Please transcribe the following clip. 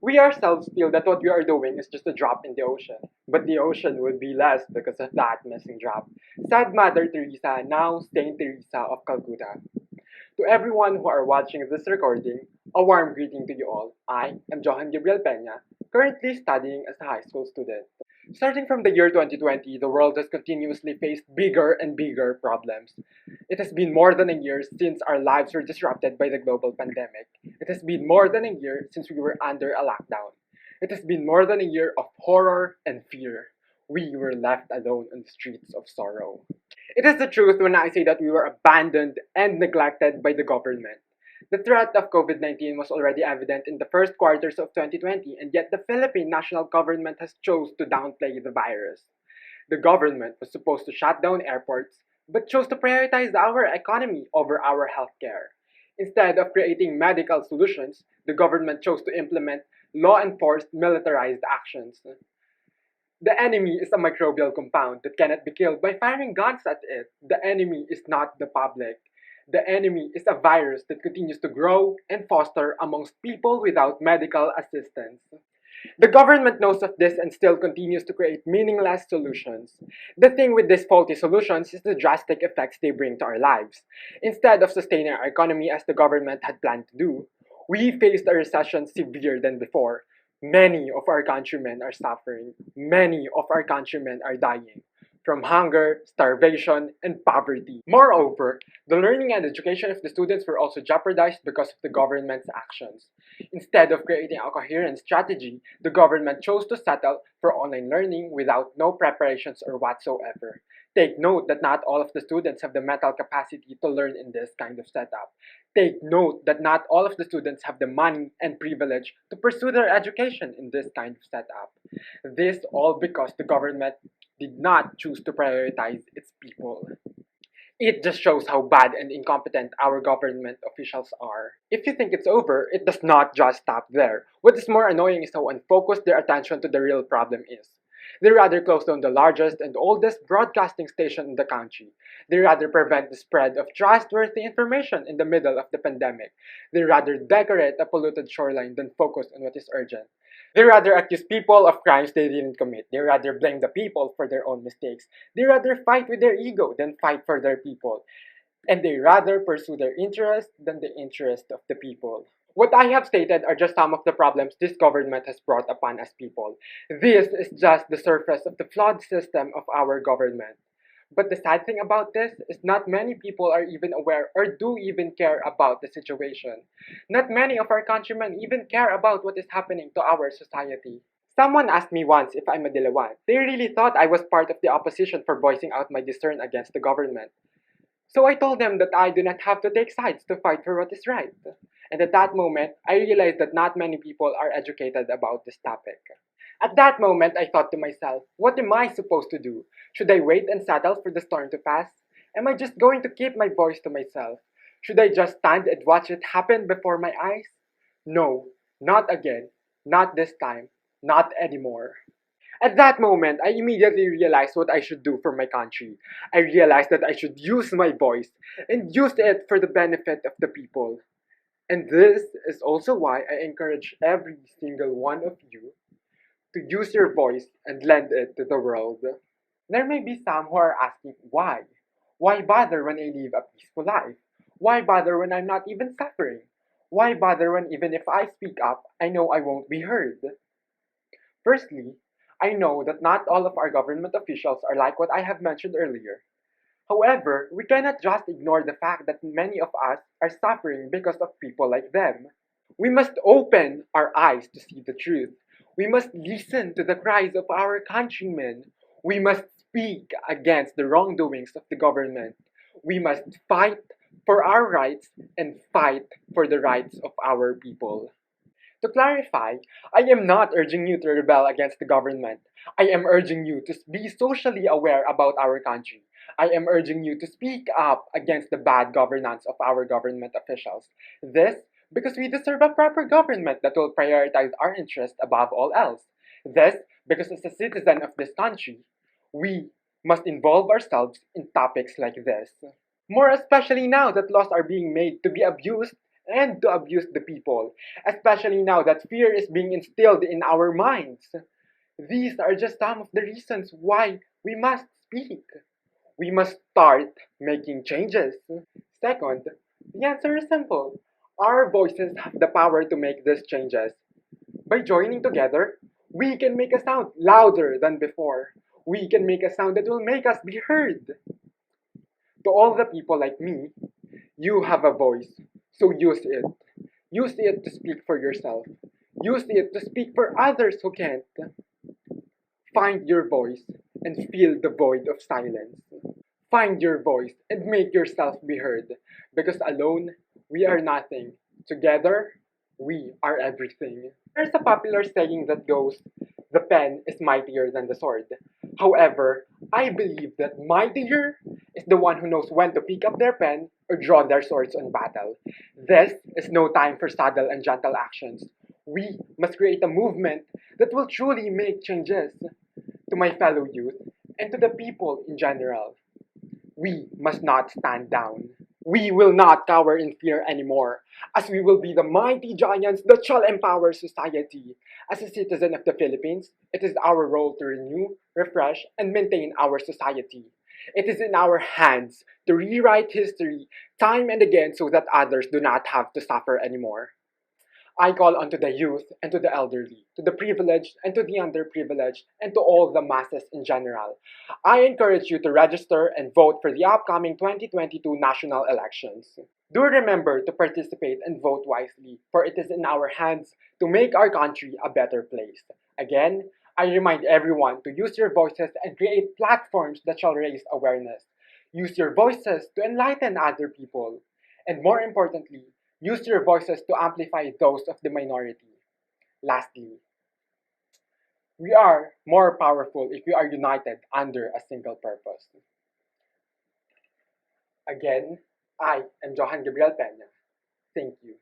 We ourselves feel that what we are doing is just a drop in the ocean, but the ocean would be less because of that missing drop. Said Mother Teresa, now Saint Teresa of Calcutta. To everyone who are watching this recording, a warm greeting to you all. I am Johan Gabriel Peña, currently studying as a high school student. Starting from the year 2020, the world has continuously faced bigger and bigger problems. It has been more than a year since our lives were disrupted by the global pandemic. It has been more than a year since we were under a lockdown. It has been more than a year of horror and fear. We were left alone on the streets of sorrow. It is the truth when I say that we were abandoned and neglected by the government. The threat of COVID 19 was already evident in the first quarters of 2020, and yet the Philippine national government has chose to downplay the virus. The government was supposed to shut down airports, but chose to prioritize our economy over our healthcare. Instead of creating medical solutions, the government chose to implement law enforced militarized actions. The enemy is a microbial compound that cannot be killed by firing guns at it. The enemy is not the public. The enemy is a virus that continues to grow and foster amongst people without medical assistance. The government knows of this and still continues to create meaningless solutions. The thing with these faulty solutions is the drastic effects they bring to our lives. Instead of sustaining our economy as the government had planned to do, we faced a recession severe than before. Many of our countrymen are suffering. Many of our countrymen are dying from hunger, starvation, and poverty. Moreover, the learning and education of the students were also jeopardized because of the government's actions. Instead of creating a coherent strategy, the government chose to settle for online learning without no preparations or whatsoever. Take note that not all of the students have the mental capacity to learn in this kind of setup. Take note that not all of the students have the money and privilege to pursue their education in this kind of setup. This all because the government did not choose to prioritize its people. It just shows how bad and incompetent our government officials are. If you think it's over, it does not just stop there. What is more annoying is how unfocused their attention to the real problem is. They rather close down the largest and oldest broadcasting station in the country. They rather prevent the spread of trustworthy information in the middle of the pandemic. They rather decorate a polluted shoreline than focus on what is urgent. They rather accuse people of crimes they didn't commit. They rather blame the people for their own mistakes. They rather fight with their ego than fight for their people. And they rather pursue their interest than the interest of the people. What I have stated are just some of the problems this government has brought upon us people. This is just the surface of the flawed system of our government. But the sad thing about this is not many people are even aware or do even care about the situation. Not many of our countrymen even care about what is happening to our society. Someone asked me once if I'm a Dilawan. They really thought I was part of the opposition for voicing out my discern against the government. So I told them that I do not have to take sides to fight for what is right. And at that moment, I realized that not many people are educated about this topic. At that moment, I thought to myself, what am I supposed to do? Should I wait and settle for the storm to pass? Am I just going to keep my voice to myself? Should I just stand and watch it happen before my eyes? No, not again. Not this time. Not anymore. At that moment, I immediately realized what I should do for my country. I realized that I should use my voice and use it for the benefit of the people. And this is also why I encourage every single one of you to use your voice and lend it to the world. There may be some who are asking why? Why bother when I live a peaceful life? Why bother when I'm not even suffering? Why bother when even if I speak up, I know I won't be heard? Firstly, I know that not all of our government officials are like what I have mentioned earlier. However, we cannot just ignore the fact that many of us are suffering because of people like them. We must open our eyes to see the truth. We must listen to the cries of our countrymen. We must speak against the wrongdoings of the government. We must fight for our rights and fight for the rights of our people. To clarify, I am not urging you to rebel against the government. I am urging you to be socially aware about our country. I am urging you to speak up against the bad governance of our government officials. This because we deserve a proper government that will prioritize our interests above all else. This because as a citizen of this country, we must involve ourselves in topics like this. More especially now that laws are being made to be abused and to abuse the people, especially now that fear is being instilled in our minds. These are just some of the reasons why we must speak. We must start making changes. Second, the answer is simple. Our voices have the power to make these changes. By joining together, we can make a sound louder than before. We can make a sound that will make us be heard. To all the people like me, you have a voice, so use it. Use it to speak for yourself. Use it to speak for others who can't. Find your voice and fill the void of silence. Find your voice and make yourself be heard. Because alone, we are nothing. Together, we are everything. There's a popular saying that goes, the pen is mightier than the sword. However, I believe that mightier is the one who knows when to pick up their pen or draw their swords on battle. This is no time for subtle and gentle actions. We must create a movement that will truly make changes. To my fellow youth and to the people in general, we must not stand down. We will not cower in fear anymore, as we will be the mighty giants that shall empower society. As a citizen of the Philippines, it is our role to renew, refresh, and maintain our society. It is in our hands to rewrite history time and again so that others do not have to suffer anymore. I call unto the youth and to the elderly, to the privileged and to the underprivileged, and to all the masses in general. I encourage you to register and vote for the upcoming 2022 national elections. Do remember to participate and vote wisely, for it is in our hands to make our country a better place. Again, I remind everyone to use your voices and create platforms that shall raise awareness. Use your voices to enlighten other people. And more importantly, use your voices to amplify those of the minority. Lastly, we are more powerful if we are united under a single purpose. Again, I am Johan Gabriel Peña. Thank you.